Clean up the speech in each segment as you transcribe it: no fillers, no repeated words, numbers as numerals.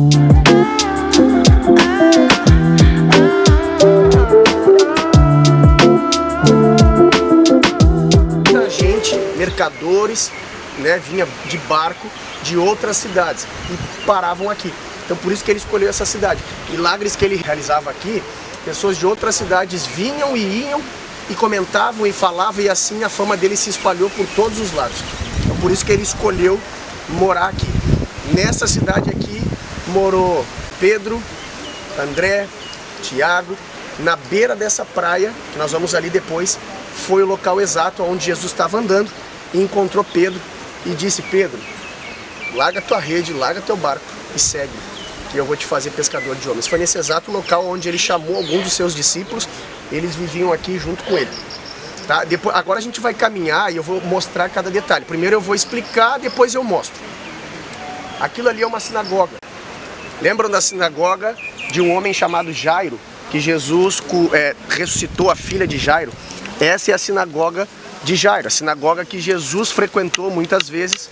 Muita gente, mercadores, né, vinha de barco de outras cidades e paravam aqui. Então por isso que ele escolheu essa cidade. Milagres que ele realizava aqui, pessoas de outras cidades vinham e iam e comentavam e falavam, e assim a fama dele se espalhou por todos os lados. Então por isso que ele escolheu morar aqui. Nessa cidade aqui morou Pedro, André, Tiago. Na beira dessa praia, que nós vamos ali depois, foi o local exato onde Jesus estava andando e encontrou Pedro e disse: Pedro, larga tua rede, larga teu barco e segue, que eu vou te fazer pescador de homens. Foi nesse exato local onde ele chamou alguns dos seus discípulos, eles viviam aqui junto com ele. Tá? Depois, agora a gente vai caminhar e eu vou mostrar cada detalhe. Primeiro eu vou explicar, depois eu mostro. Aquilo ali é uma sinagoga. Lembram da sinagoga de um homem chamado Jairo, que Jesus ressuscitou a filha de Jairo? Essa é a sinagoga de Jairo, a sinagoga que Jesus frequentou muitas vezes.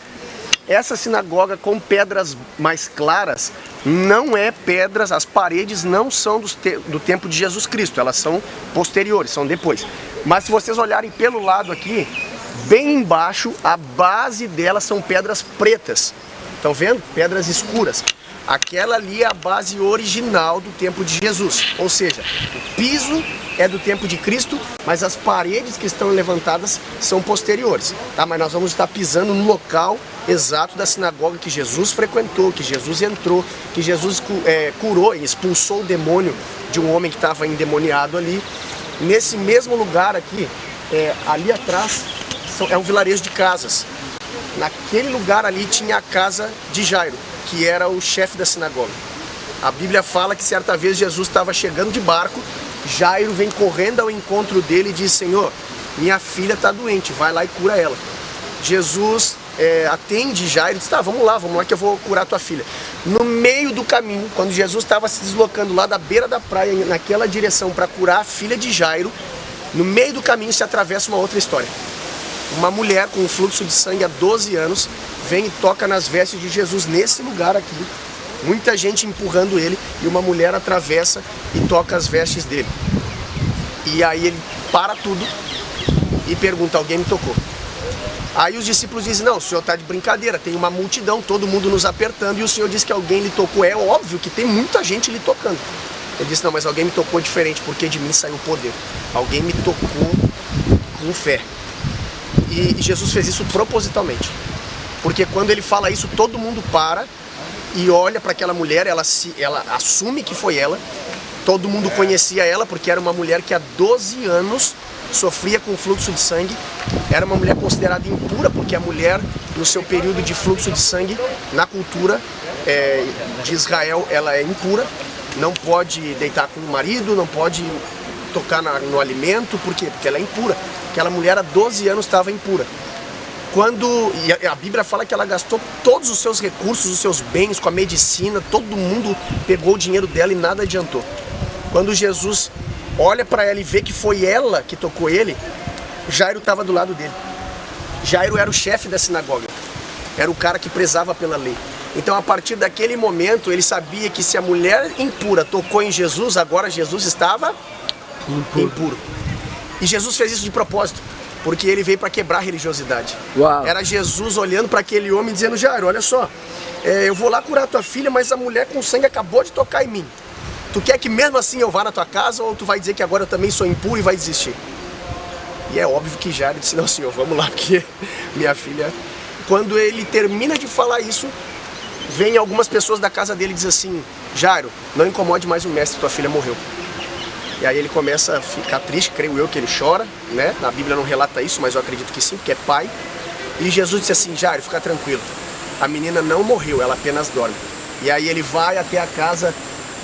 Essa sinagoga com pedras mais claras não é pedras, as paredes não são do tempo de Jesus Cristo, elas são posteriores, são depois. Mas se vocês olharem pelo lado aqui, bem embaixo, a base delas são pedras pretas. Estão vendo? Pedras escuras. Aquela ali é a base original do tempo de Jesus, ou seja, o piso é do tempo de Cristo, mas as paredes que estão levantadas são posteriores, tá? Mas nós vamos estar pisando no local exato da sinagoga que Jesus frequentou, que Jesus entrou, que Jesus curou e expulsou o demônio de um homem que estava endemoniado ali. Nesse mesmo lugar aqui, ali atrás, é um vilarejo de casas. Naquele lugar ali tinha a casa de Jairo, que era o chefe da sinagoga. A Bíblia fala que certa vez Jesus estava chegando de barco, Jairo vem correndo ao encontro dele e diz: Senhor, minha filha está doente, vai lá e cura ela. Jesus atende Jairo e diz: tá, vamos lá que eu vou curar tua filha. No meio do caminho, quando Jesus estava se deslocando lá da beira da praia, naquela direção para curar a filha de Jairo, no meio do caminho se atravessa uma outra história. Uma mulher com um fluxo de sangue há 12 anos vem e toca nas vestes de Jesus nesse lugar aqui. Muita gente empurrando ele e uma mulher atravessa e toca as vestes dele. E aí ele para tudo e pergunta: alguém me tocou? Aí os discípulos dizem: não, o senhor está de brincadeira, tem uma multidão, todo mundo nos apertando e o senhor diz que alguém lhe tocou. É óbvio que tem muita gente lhe tocando. Ele disse: não, mas alguém me tocou diferente, porque de mim saiu poder. Alguém me tocou com fé. E Jesus fez isso propositalmente, porque quando ele fala isso, todo mundo para e olha para aquela mulher, ela assume que foi ela. Todo mundo conhecia ela, porque era uma mulher que há 12 anos sofria com fluxo de sangue. Era uma mulher considerada impura, porque a mulher, no seu período de fluxo de sangue, na cultura de Israel, ela é impura. Não pode deitar com o marido, não pode tocar no alimento. Por quê? Porque ela é impura. Aquela mulher há 12 anos estava impura. E a Bíblia fala que ela gastou todos os seus recursos, os seus bens, com a medicina, todo mundo pegou o dinheiro dela e nada adiantou. Quando Jesus olha para ela e vê que foi ela que tocou ele, Jairo estava do lado dele. Jairo era o chefe da sinagoga, era o cara que prezava pela lei. Então a partir daquele momento ele sabia que se a mulher impura tocou em Jesus, agora Jesus estava impuro. E Jesus fez isso de propósito, porque ele veio para quebrar a religiosidade. Uau. Era Jesus olhando para aquele homem dizendo: Jairo, olha só, eu vou lá curar tua filha, mas a mulher com sangue acabou de tocar em mim. Tu quer que mesmo assim eu vá na tua casa, ou tu vai dizer que agora eu também sou impuro e vai desistir? E é óbvio que Jairo disse: não, senhor, vamos lá, porque minha filha... Quando ele termina de falar isso, vem algumas pessoas da casa dele e diz assim: Jairo, não incomode mais o mestre, tua filha morreu. E aí ele começa a ficar triste, creio eu que ele chora, né? Na Bíblia não relata isso, mas eu acredito que sim, porque é pai. E Jesus disse assim: Jairo, fica tranquilo, a menina não morreu, ela apenas dorme. E aí ele vai até a casa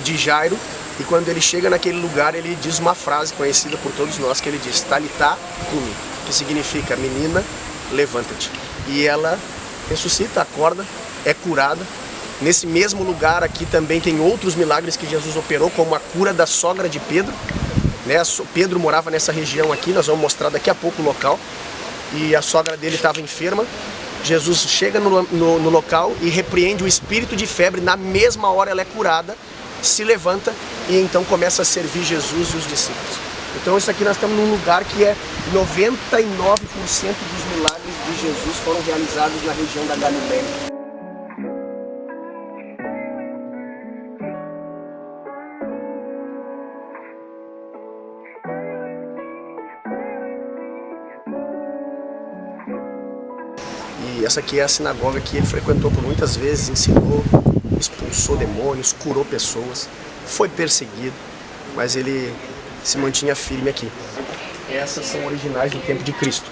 de Jairo, e quando ele chega naquele lugar, ele diz uma frase conhecida por todos nós, que ele diz: Talitá cumi, que significa: menina, levanta-te. E ela ressuscita, acorda, é curada. Nesse mesmo lugar aqui também tem outros milagres que Jesus operou, como a cura da sogra de Pedro, né? Pedro morava nessa região aqui, nós vamos mostrar daqui a pouco o local. E a sogra dele estava enferma. Jesus chega no local e repreende o espírito de febre, na mesma hora ela é curada, se levanta e então começa a servir Jesus e os discípulos. Então isso aqui nós estamos num lugar que 99% dos milagres de Jesus foram realizados na região da Galileia. E essa aqui é a sinagoga que ele frequentou por muitas vezes, ensinou, expulsou demônios, curou pessoas, foi perseguido, mas ele se mantinha firme aqui. Essas são originais do tempo de Cristo.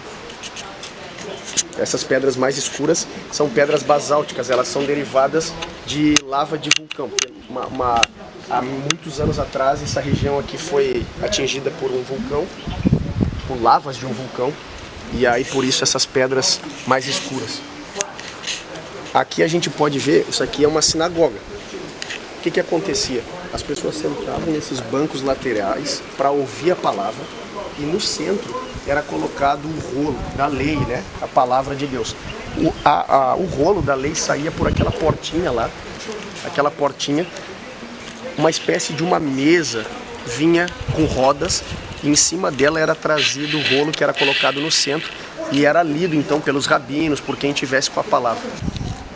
Essas pedras mais escuras são pedras basálticas, elas são derivadas de lava de vulcão. Há muitos anos atrás, essa região aqui foi atingida por um vulcão, por lavas de um vulcão, e aí por isso essas pedras mais escuras. Aqui a gente pode ver, isso aqui é uma sinagoga. O que acontecia? As pessoas sentavam nesses bancos laterais para ouvir a palavra, e no centro era colocado o rolo da lei, né? A palavra de Deus. O rolo da lei saía por aquela portinha lá, aquela portinha, uma espécie de uma mesa vinha com rodas, e em cima dela era trazido o rolo que era colocado no centro e era lido então pelos rabinos, por quem tivesse com a palavra.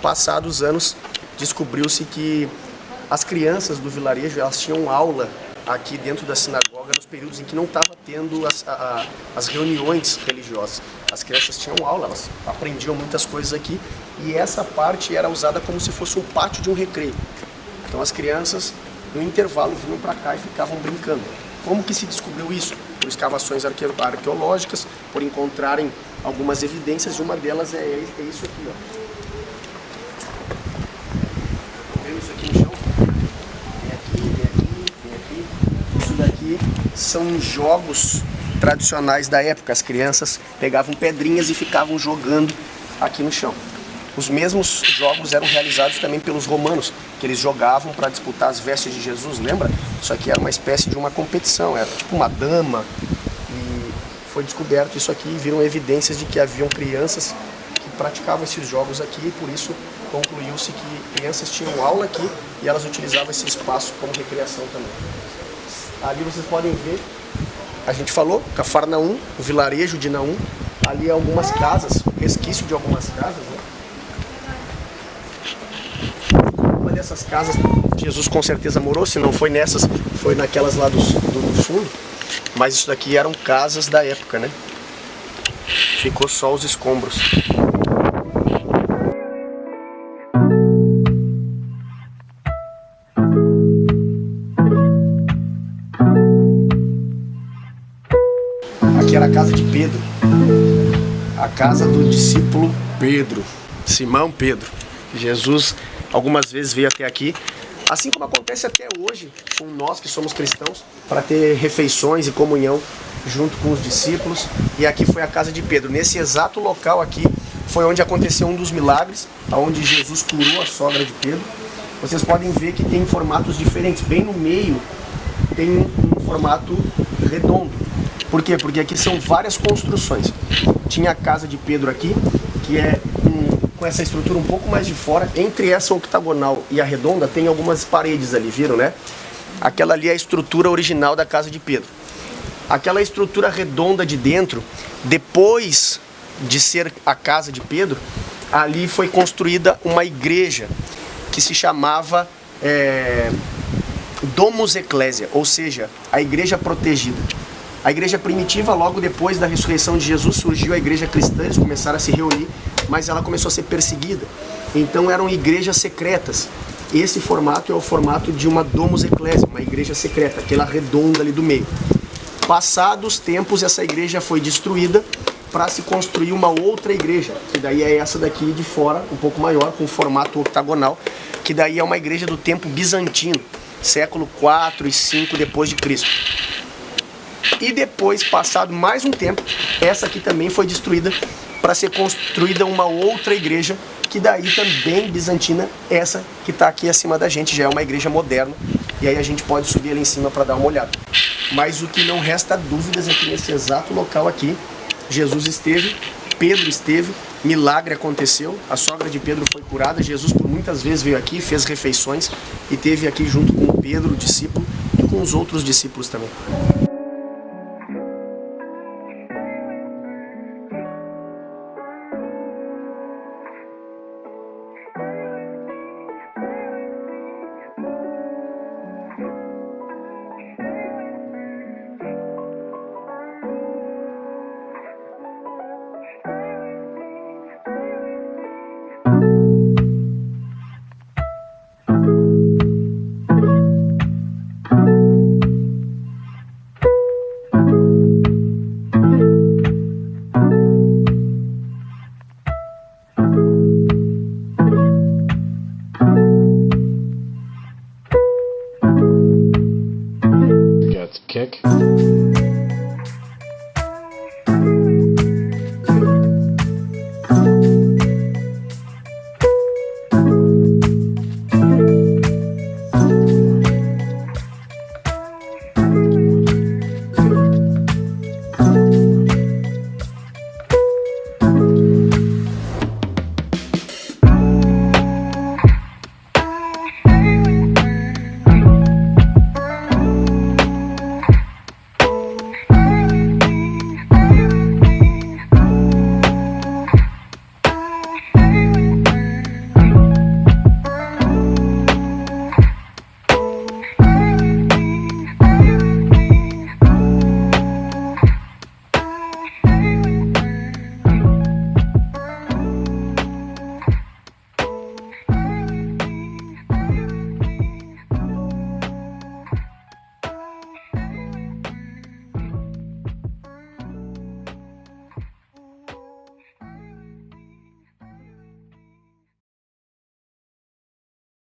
Passados os anos, descobriu-se que as crianças do vilarejo, elas tinham aula aqui dentro da sinagoga nos períodos em que não estava tendo as reuniões religiosas. As crianças tinham aula, elas aprendiam muitas coisas aqui, e essa parte era usada como se fosse um pátio de um recreio. Então as crianças, no intervalo, vinham para cá e ficavam brincando. Como que se descobriu isso? Por escavações arqueológicas, por encontrarem algumas evidências, e uma delas é isso aqui, ó. Isso aqui no chão, tem aqui. Isso daqui são jogos tradicionais da época. As crianças pegavam pedrinhas e ficavam jogando aqui no chão. Os mesmos jogos eram realizados também pelos romanos, que eles jogavam para disputar as vestes de Jesus, lembra? Isso aqui era uma espécie de uma competição, era tipo uma dama, e foi descoberto isso aqui e viram evidências de que haviam crianças que praticavam esses jogos aqui, e por isso concluiu-se que crianças tinham aula aqui e elas utilizavam esse espaço como recreação também. Ali vocês podem ver, a gente falou, Cafarnaum, o vilarejo de Naum, ali algumas casas, resquício de algumas casas, né? Uma dessas casas Jesus com certeza morou, se não foi nessas, foi naquelas lá do fundo, mas isso daqui eram casas da época, né? Ficou só os escombros. Aqui era a casa de Pedro, a casa do discípulo Pedro, Simão Pedro. Jesus algumas vezes veio até aqui, assim como acontece até hoje com nós que somos cristãos, para ter refeições e comunhão junto com os discípulos. E aqui foi a casa de Pedro. Nesse exato local aqui foi onde aconteceu um dos milagres, onde Jesus curou a sogra de Pedro. Vocês podem ver que tem formatos diferentes. Bem no meio tem um formato redondo. Por quê? Porque aqui são várias construções. Tinha a casa de Pedro aqui, que é com essa estrutura um pouco mais de fora. Entre essa octagonal e a redonda tem algumas paredes ali, viram, né? Aquela ali é a estrutura original da casa de Pedro. Aquela estrutura redonda de dentro, depois de ser a casa de Pedro, ali foi construída uma igreja que se chamava Domus Ecclesia, ou seja, a igreja protegida. A igreja primitiva, logo depois da ressurreição de Jesus, surgiu a igreja cristã, eles começaram a se reunir, mas ela começou a ser perseguida. Então eram igrejas secretas. Esse formato é o formato de uma Domus Ecclesia, uma igreja secreta, aquela redonda ali do meio. Passados os tempos, essa igreja foi destruída para se construir uma outra igreja, que daí é essa daqui de fora, um pouco maior, com formato octagonal, que daí é uma igreja do tempo bizantino, século 4 e 5 depois de Cristo. E depois, passado mais um tempo, essa aqui também foi destruída para ser construída uma outra igreja, que daí também bizantina, essa que está aqui acima da gente, já é uma igreja moderna, e aí a gente pode subir ali em cima para dar uma olhada. Mas o que não resta dúvidas é que nesse exato local aqui, Jesus esteve, Pedro esteve, milagre aconteceu, a sogra de Pedro foi curada, Jesus por muitas vezes veio aqui, fez refeições e teve aqui junto com Pedro, o discípulo, e com os outros discípulos também. Kick.